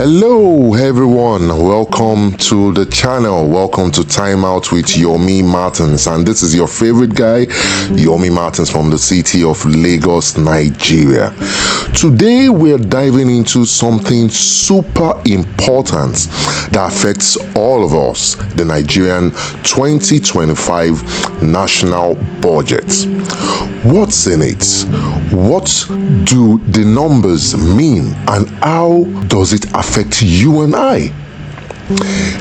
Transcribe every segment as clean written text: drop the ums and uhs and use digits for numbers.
Hello everyone, welcome to the channel. Welcome to Time Out with Yomi Martins, and this is your favorite guy, Yomi Martins, from the city of Lagos, Nigeria. Today we're diving into something super important that affects all of us, the Nigerian 2025 national budget. What's in it? What do the numbers mean, and how does it affect you and I?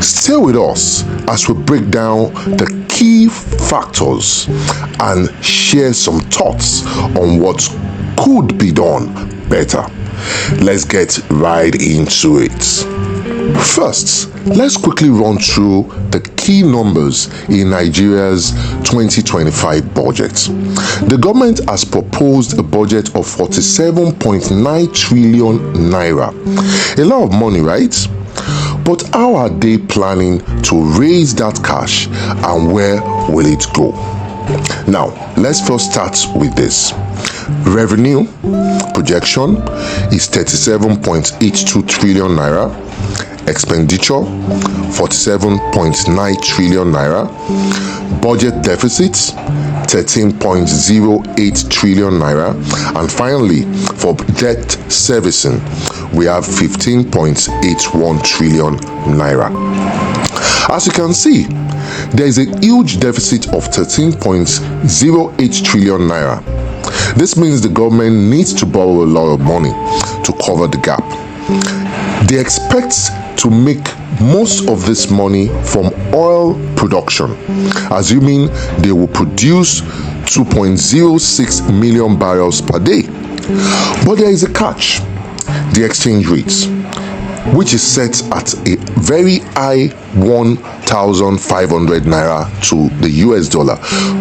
Stay with us as we break down the key factors and share some thoughts on what could be done better. Let's get right into it. First, let's quickly run through the key numbers in Nigeria's 2025 budget. The government has proposed a budget of 47.9 trillion naira. A lot of money, right? But how are they planning to raise that cash, and where will it go? Now, let's first start with this. Revenue projection is 37.82 trillion naira. Expenditure 47.9 trillion naira. Budget deficit 13.08 trillion naira. And finally, for debt servicing, we have 15.81 trillion naira. As you can see, there is a huge deficit of 13.08 trillion naira. This means the government needs to borrow a lot of money to cover the gap. They expect to make most of this money from oil production, assuming they will produce 2.06 million barrels per day. But there is a catch: the exchange rates, which is set at a very high 1,500 naira to the US dollar.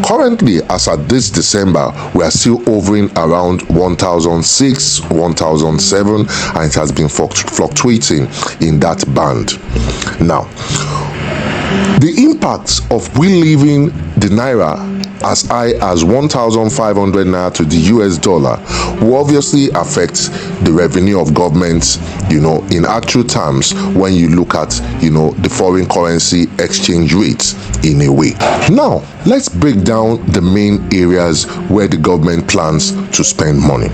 Currently, as at this December, we are still hovering around 1,006, 1,007, and it has been fluctuating in that band. Now, the impact of we leaving the naira as high as 1,500 naira to the US dollar will obviously affect the revenue of government, in actual terms, when you look at, the foreign currency exchange rates in a way. Now, let's break down the main areas where the government plans to spend money.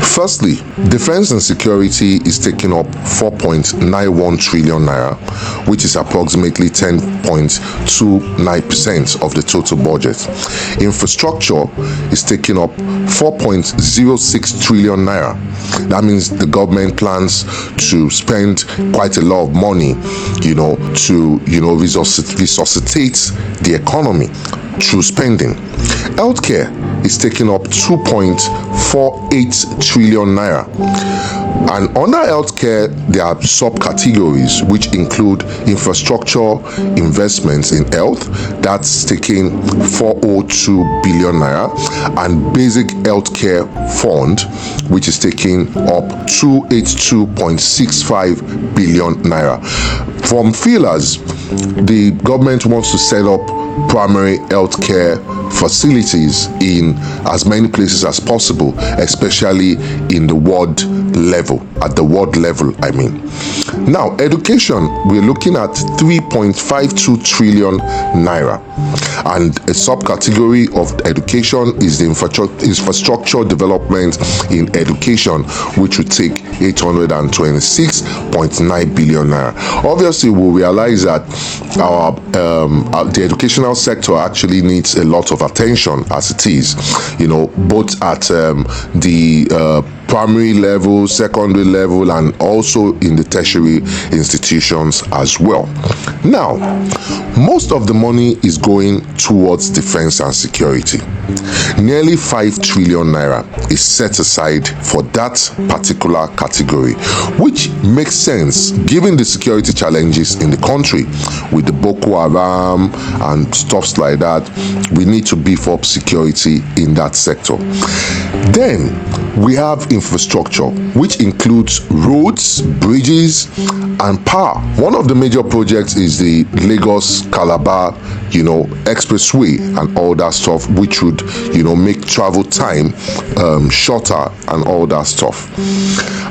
Firstly, defense and security is taking up 4.91 trillion naira, which is approximately 10.29% of the total budget. Infrastructure is taking up 4.06 trillion naira. That means the government plans to spend quite a lot of money, to resuscitate the economy through spending. Healthcare is taking up 2.48 trillion naira. And under healthcare, there are subcategories which include infrastructure investments in health, that's taking 402 billion naira, and basic healthcare fund, which is taking up 282.65 billion naira. From feelers, the government wants to set up primary healthcare facilities in as many places as possible, especially in the ward level, I mean. Now, education, we're looking at 3.52 trillion naira, and a subcategory of education is the infrastructure development in education, which would take 826.9 billion naira. Obviously, we'll realize that the educational sector actually needs a lot of attention as it is, both at the primary level, secondary level, and also in the tertiary institutions as well. Now, most of the money is going towards defense and security. Nearly 5 trillion naira is set aside for that particular category, which makes sense given the security challenges in the country with the Boko Haram and stuff like that. We need to beef up security in that sector. Then we have infrastructure, which includes roads, bridges, and power. One of the major projects is the Lagos-Calabar, expressway and all that stuff, which would, make travel time shorter and all that stuff.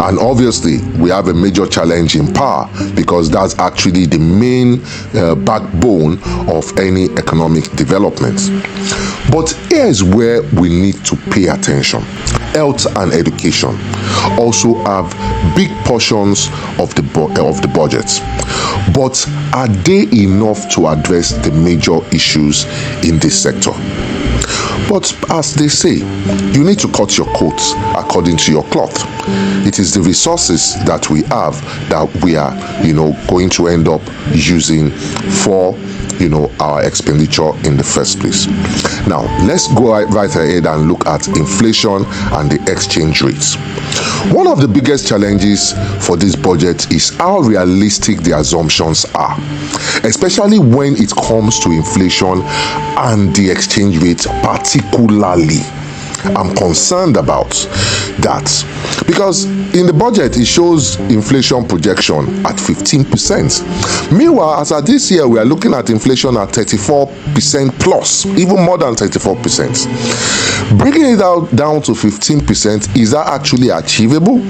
And obviously, we have a major challenge in power because that's actually the main backbone of any economic development. But here's where we need to pay attention. Health and education also have big portions of the budget. But are they enough to address the major issues in this sector? But as they say, you need to cut your coat according to your cloth. It is the resources that we have that we are, going to end up using for our expenditure in the first place. Now, let's go right ahead and look at inflation and the exchange rates. One of the biggest challenges for this budget is how realistic the assumptions are, especially when it comes to inflation and the exchange rate particularly. I'm concerned about that because in the budget it shows inflation projection at 15%. Meanwhile, as at this year, we are looking at inflation at 34% plus, even more than 34%. Bringing it down to 15%, is that actually achievable?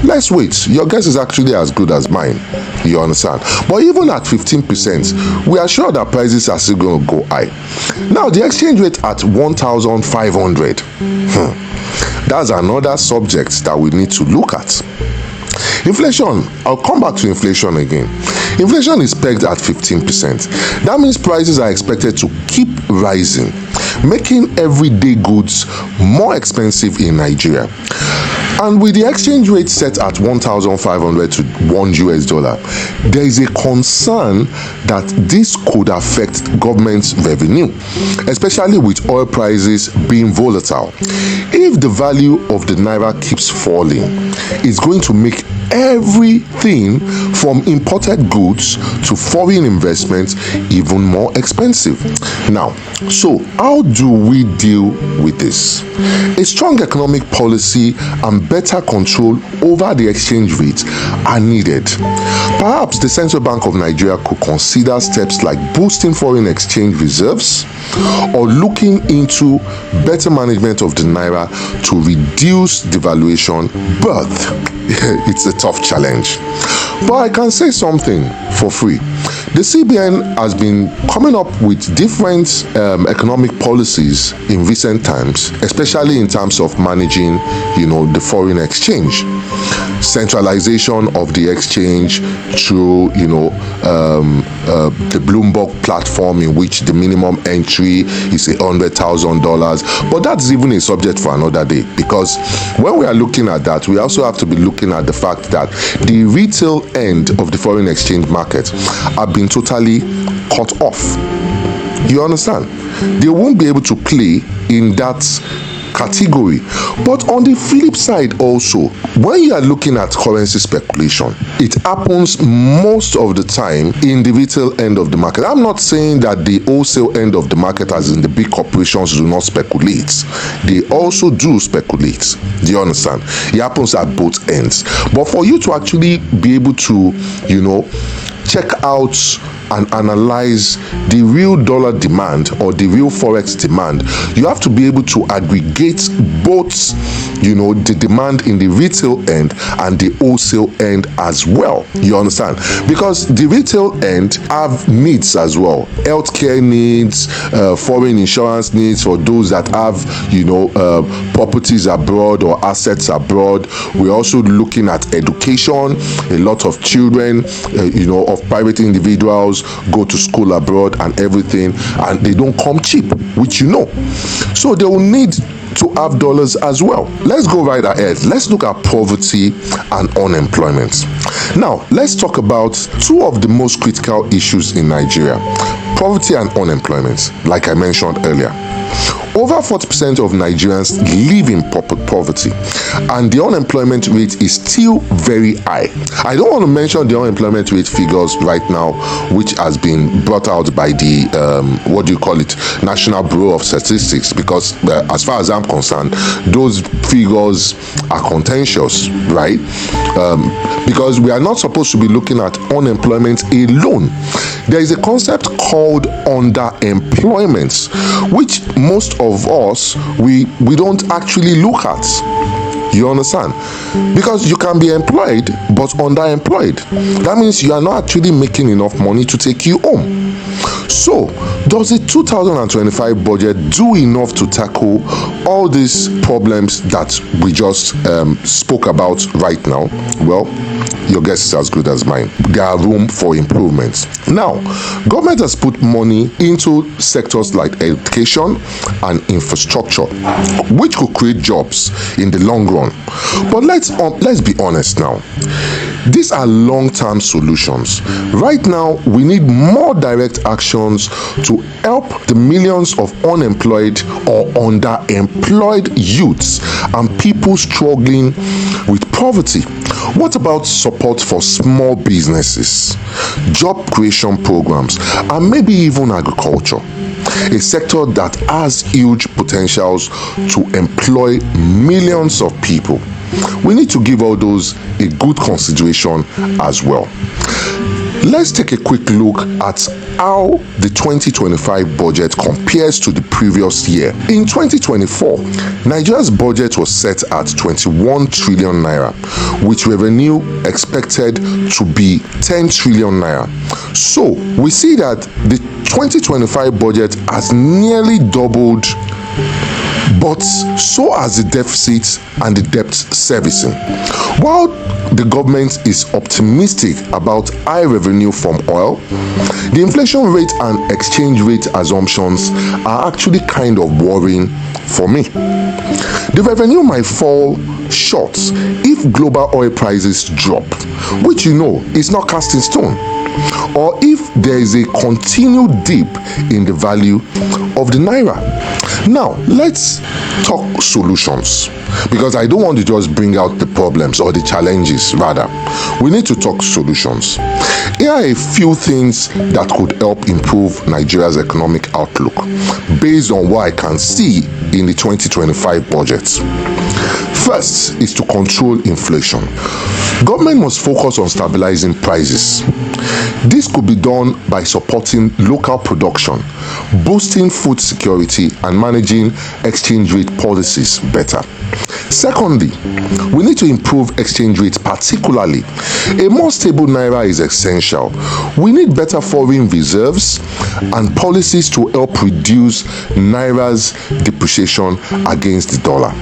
Let's wait. Your guess is actually as good as mine. You understand? But even at 15%, we are sure that prices are still going to go high. Now, the exchange rate at 1,500. That's another subject that we need to look at. Inflation, I'll come back to inflation again. Inflation is pegged at 15%. That means prices are expected to keep rising, making everyday goods more expensive in Nigeria. And with the exchange rate set at 1,500 to $1, there is a concern that this could affect government's revenue, especially with oil prices being volatile. If the value of the naira keeps falling, it's going to make everything from imported goods to foreign investments even more expensive. Now, so how do we deal with this? A strong economic policy and better control over the exchange rate are needed. Perhaps the Central Bank of Nigeria could consider steps like boosting foreign exchange reserves or looking into better management of the naira to reduce devaluation. But it's a tough challenge. But I can say something for free. The CBN has been coming up with different economic policies in recent times, especially in terms of managing, the foreign exchange. Centralization of the exchange through, the Bloomberg platform, in which the minimum entry is $100,000. But that's even a subject for another day, because when we are looking at that, we also have to be looking at the fact that the retail end of the foreign exchange market have been totally cut off. You understand? They won't be able to play in that category. But on the flip side also, when you are looking at currency speculation, it happens most of the time in the retail end of the market. I'm not saying that the wholesale end of the market, as in the big corporations, do not speculate. They also do speculate. Do you understand? It happens at both ends. But for you to actually be able to, check out and analyze the real dollar demand or the real forex demand, you have to be able to aggregate both, the demand in the retail end and the wholesale end as well. You understand? Because the retail end have needs as well. Healthcare needs, foreign insurance needs for those that have, properties abroad or assets abroad. We're also looking at education. A lot of children, of private individuals go to school abroad and everything, and they don't come cheap, which so they will need to have dollars as well. Let's go right ahead. Let's look at poverty and unemployment. Now, let's talk about two of the most critical issues in Nigeria: poverty and unemployment, like I mentioned earlier. Over 40% of Nigerians live in poverty, and the unemployment rate is still very high. I don't want to mention the unemployment rate figures right now, which has been brought out by the National Bureau of Statistics, because as far as I'm concerned, those figures are contentious, right? Because we are not supposed to be looking at unemployment alone. There is a concept called underemployment, which most of us we don't actually look at. You understand? Because you can be employed but underemployed. That means you are not actually making enough money to take you home. So, does the 2025 budget do enough to tackle all these problems that we just spoke about right now? Well, your guess is as good as mine. There are room for improvements. Now, government has put money into sectors like education and infrastructure, which could create jobs in the long run. But let's be honest now. These are long-term solutions. Right now, we need more direct actions to help the millions of unemployed or underemployed youths and people struggling with poverty. What about support for small businesses, job creation programs, and maybe even agriculture? A sector that has huge potentials to employ millions of people. We need to give all those a good consideration as well. Let's take a quick look at how the 2025 budget compares to the previous year. In 2024, Nigeria's budget was set at 21 trillion naira, with revenue expected to be 10 trillion naira. So, we see that the 2025 budget has nearly doubled, but so has the deficit and the debt servicing. While the government is optimistic about high revenue from oil, the inflation rate and exchange rate assumptions are actually kind of worrying for me. The revenue might fall short if global oil prices drop, which is not cast in stone, or if there is a continued dip in the value of the naira. Now, let's talk solutions, because I don't want to just bring out the problems or the challenges. Rather, we need to talk solutions. Here are a few things that could help improve Nigeria's economic outlook based on what I can see in the 2025 budget. First is to control inflation. Government must focus on stabilizing prices. This could be done by supporting local production, boosting food security, and managing exchange rate policies better. Secondly, we need to improve exchange rates, particularly. A more stable naira is essential. We need better foreign reserves and policies to help reduce naira's depreciation against the dollar.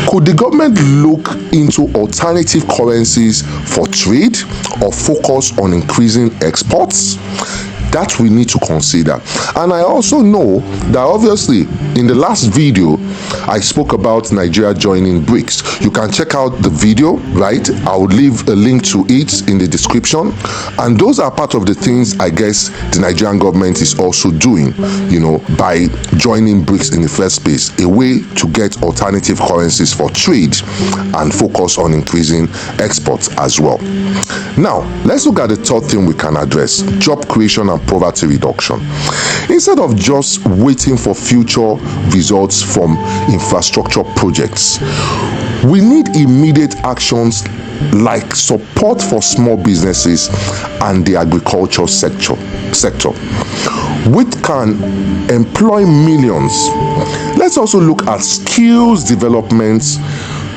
Could the government look into alternative currencies for trade or focus on increasing exports? That we need to consider. And I also know that obviously in the last video I spoke about Nigeria joining BRICS. You can check out the video, right? I will leave a link to it in the description. And those are part of the things I guess the Nigerian government is also doing, by joining BRICS in the first place, a way to get alternative currencies for trade and focus on increasing exports as well. Now, let's look at the third thing we can address: job creation and poverty reduction. Instead of just waiting for future results from infrastructure projects, we need immediate actions like support for small businesses and the agriculture sector, which can employ millions. Let's also look at skills development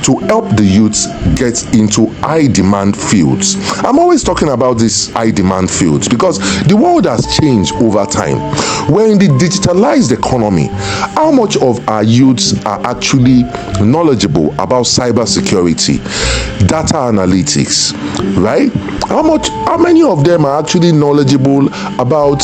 to help the youths get into high demand fields. I'm always talking about these high demand fields because the world has changed over time. We're in the digitalized economy. How much of our youths are actually knowledgeable about cybersecurity, data analytics, right? How many of them are actually knowledgeable about,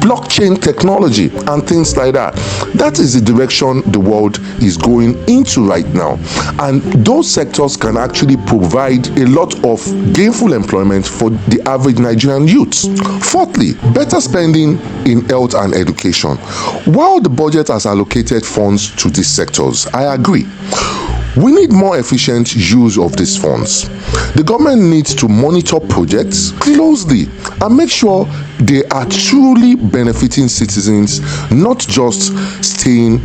blockchain technology and things like that? That is the direction the world is going into right now. and those sectors can actually provide a lot of gainful employment for the average Nigerian youth. Fourthly, better spending in health and education. While the budget has allocated funds to these sectors, I agree. We need more efficient use of these funds. The government needs to monitor projects closely and make sure they are truly benefiting citizens, not just staying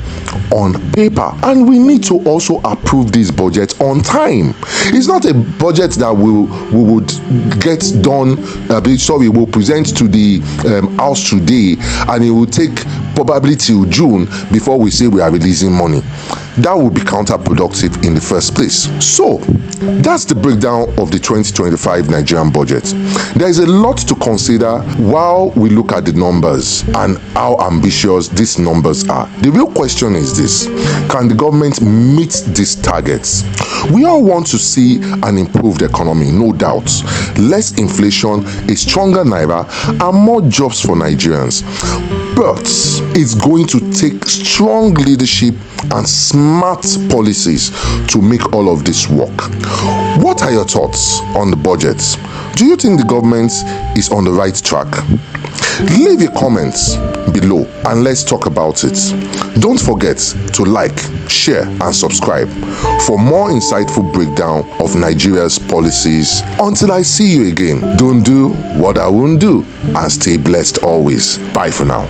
on paper. And we need to also approve this budget on time. It's not a budget that we would get done, we'll present to the House today, and it will take probably till June before we say we are releasing money. That would be counterproductive in the first place. So, that's the breakdown of the 2025 Nigerian budget. There is a lot to consider while we look at the numbers and how ambitious these numbers are. The real question is this: can the government meet these targets? We all want to see an improved economy, no doubt. Less inflation, a stronger naira, and more jobs for Nigerians. But it's going to take strong leadership and smart policies to make all of this work. What are your thoughts on the budget? Do you think the government is on the right track? Leave your comments below and let's talk about it. Don't forget to like, share and subscribe for more insightful breakdown of Nigeria's policies. Until I see you again, don't do what I won't do and stay blessed always. Bye for now.